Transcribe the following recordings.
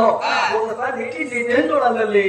చూడలేను ఒకసారి నీటి నేను చూడాలి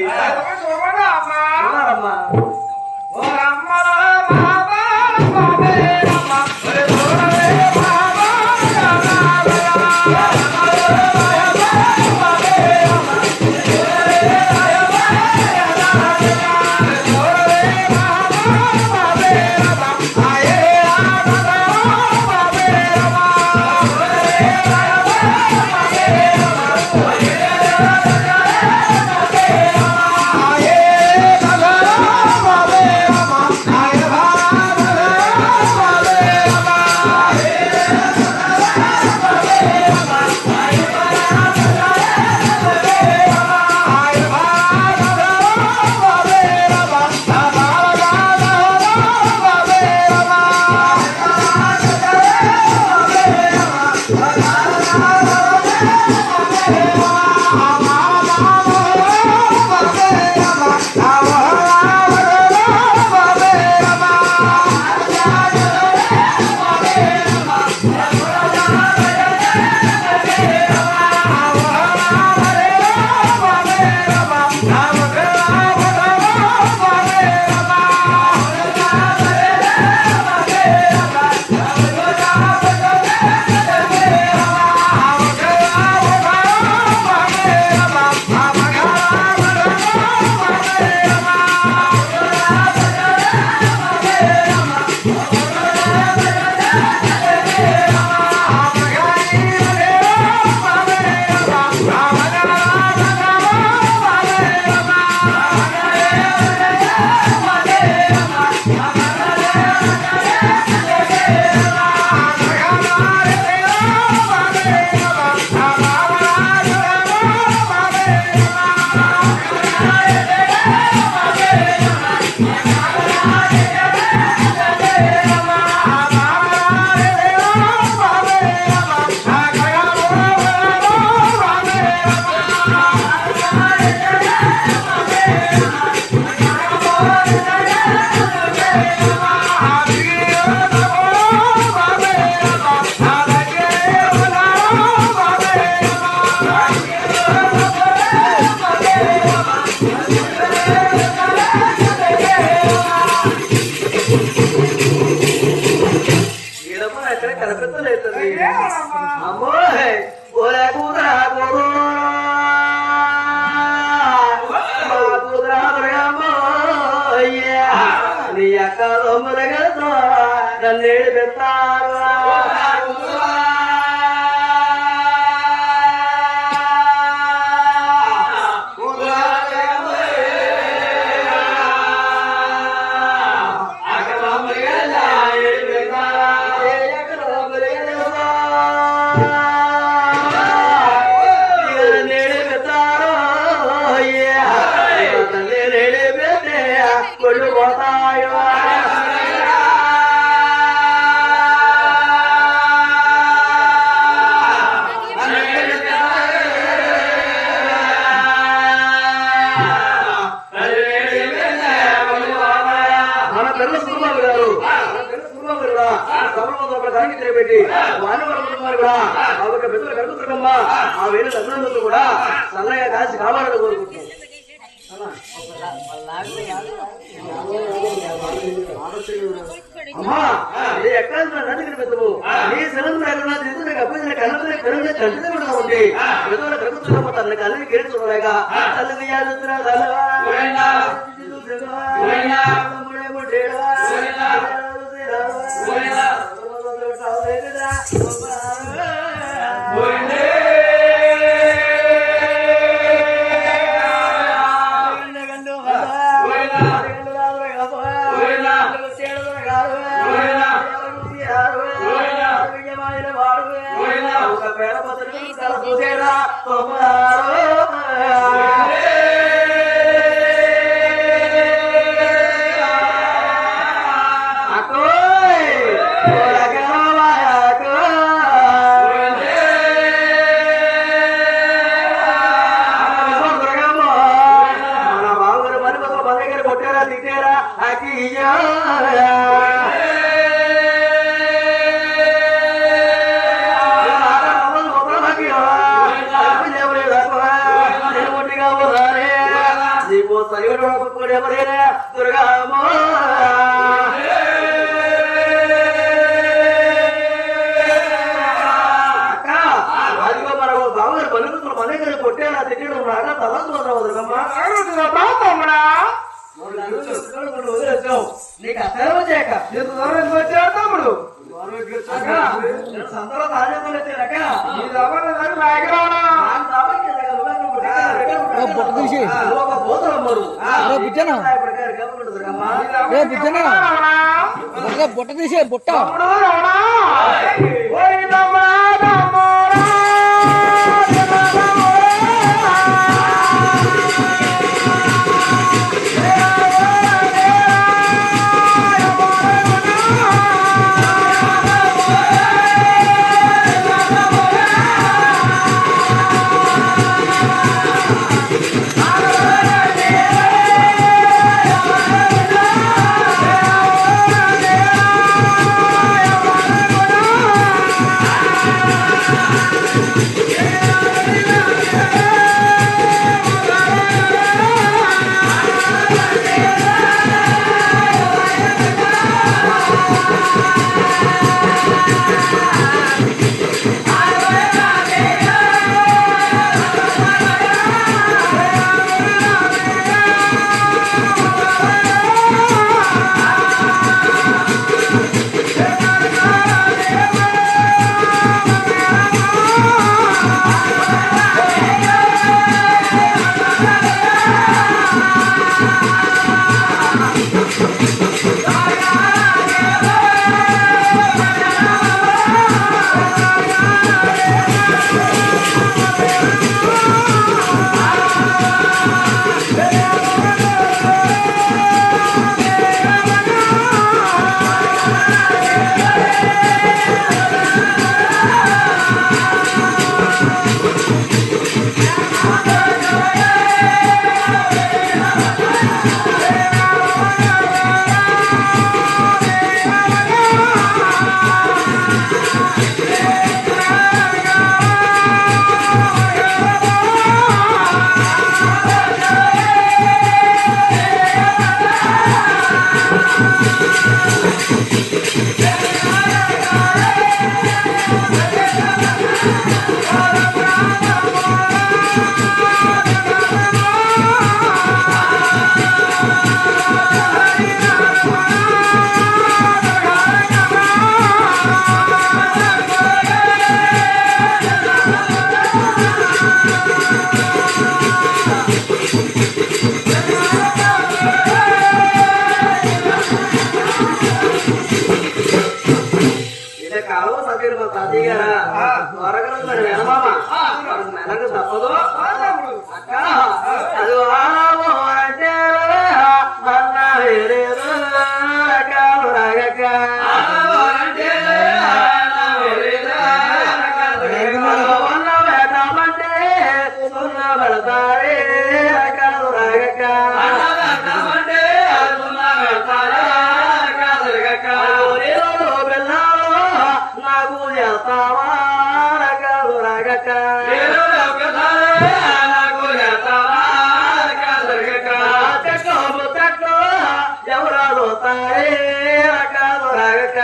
అమ్మా ఆ వేరే అందరూ కూడా చల్లగా కాసి కావాలని కోరుకుంటున్నాం. అమ్మా ఎక్కడ నది కనిపిస్తాము నీ శివం అప్పుడు కళ్ళ పెరుగు కంటినే కూడా ఉంది పెద్దల కలుగుతున్న తన కళ్ళని కేడుతున్నాయిగా తల్లి ఎంత దూరం వచ్చాడు తమ్ముడు సంతలో తాజాలు వచ్చారక ఈ దవ్వన దాన్ని రాయగలవనా బుట్ట తీసి బుట్ట తీసే బుట్ట మెనకు తప్పదు అక్క అది అంటే అన్న వేరేదు కాలు రాగక్క పెట్టమంటే సున్న పెడతారే కాలు రాగక్క నాకు చేస్తావా కాలు రాగక్క ఎవరాలు తారే కాలు రాగక్క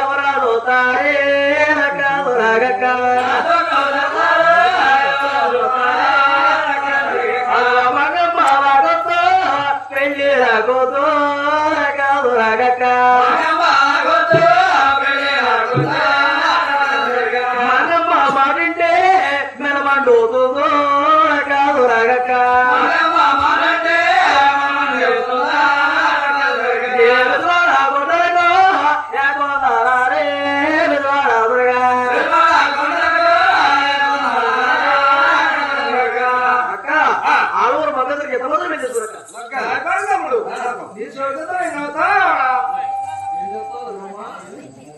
ఎవరాలు తారే కాలు రాగక్క పెళ్లి రాగోతో కాలు రాగక్క మనమ్మ మాటింటే మెనమండుతుందో కాలు రాగక్క ఆరుగురు మగదరికి ఎంత మొదలు తమ్ముడు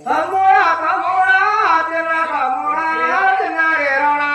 తమ్ముడా తమ్ముడా తిన్న తమ్ముడా తిన్నారేరోడా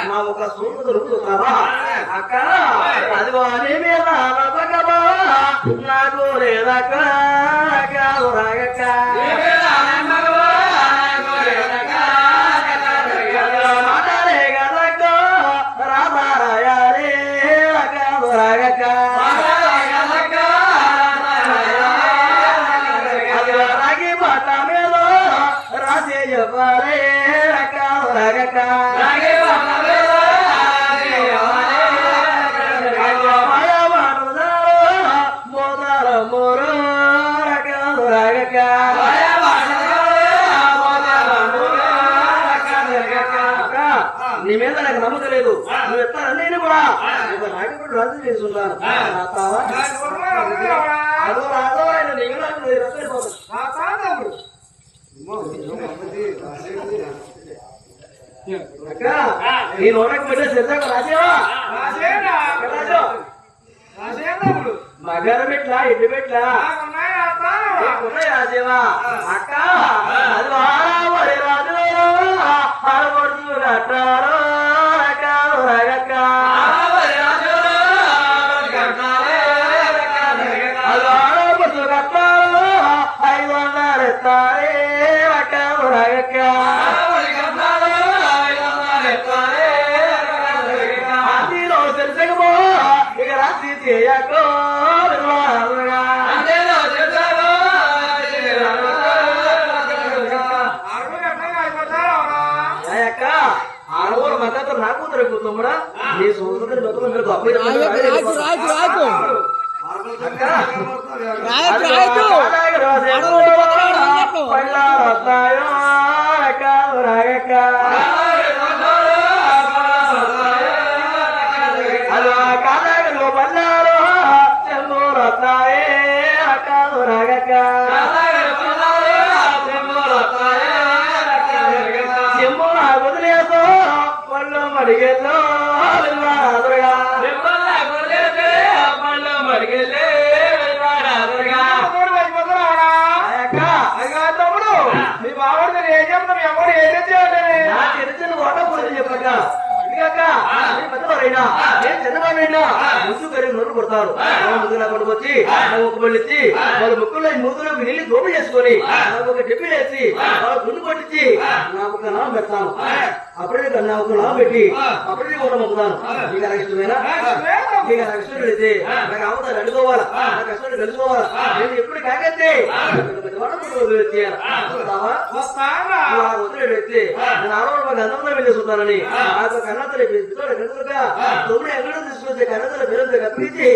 నా ఒక సూపు దొరుకుతున్నావా అక్క అది వాని మీద నమ్మకమా నాకు లేదక్క కాదు రాగక్క మాటలే కదక్క రామారాయాలే కాదు రాగక్క రాగి మాట మీద రాసే చెప్పాలే కాదు రాగక్క నీ మీద నాకు నమ్మకం లేదు నువ్వు ఎత్తాను నేను కూడా నాయకుడు రాజు చేసుకుంటాను అదో రాదో ఆయన నీకు నాకు అక్క నీ నోటకు పెట్టే సిద్ధాకు రాసేవా మగారు పెట్లా ఎడ్డు పెట్లా రాసేవా అక్క అది వారి రాజు ఆడపడుతూ కట్టారు రాగక్క అది ఆడపడుతూ కట్టారు 500 ఎత్తారే అక్క రాగక్క అందులో తెలుసకపో ఇక రాసి చేయకో ఆడవారు మద్దతు నా కూతురు కూతుమ్మడా నీ సోదరుడు పళ్ళారత్నాయో రాగక్క అలా కాదాగలో పల్లారో చెంబు రత్నాయే కాదు రాగక్క చెంబు వదిలేసో పళ్ళు మడిగెల్లో తమ్ముడు మీ బాబు ఏం చెప్తాం ఎవరు ఏం తెలిసిన ఓట పోతుంది చెప్పక పెద్దవారైనా నేను చిన్నవాడైనా ముద్దు పెరిగి నోరు కొడతారు ముందు నా కొడుకు వచ్చి ఒక బళ్ళు ఇచ్చి వాళ్ళ ముక్కుల్లో మూతులోకి నీళ్ళు దోమ చేసుకొని నాకు ఒక డెబ్బి వేసి వాళ్ళ గుండు కొట్టించి నాకు ఒక నామం పెడతాను అప్పుడే నా ఒక నామం పెట్టి అప్పుడే కూడా మొక్కుతాను నీకు నాకు ఇష్టమేనా నీకు నాకు ఇష్టం అయితే నాకు అవతారు అడుకోవాలా నాకు కష్టం తెలుసుకోవాలా నేను ఎప్పుడు కాకైతే వదిలేడైతే నేను ఆడవాళ్ళు గంధంలో వెళ్ళేసుకుంటానని నాకు కన్నతలు కన్నతలుగా తొమ్మిది ఎక్కడ తీసుకొచ్చే కన్నతల పేరు కప్పించి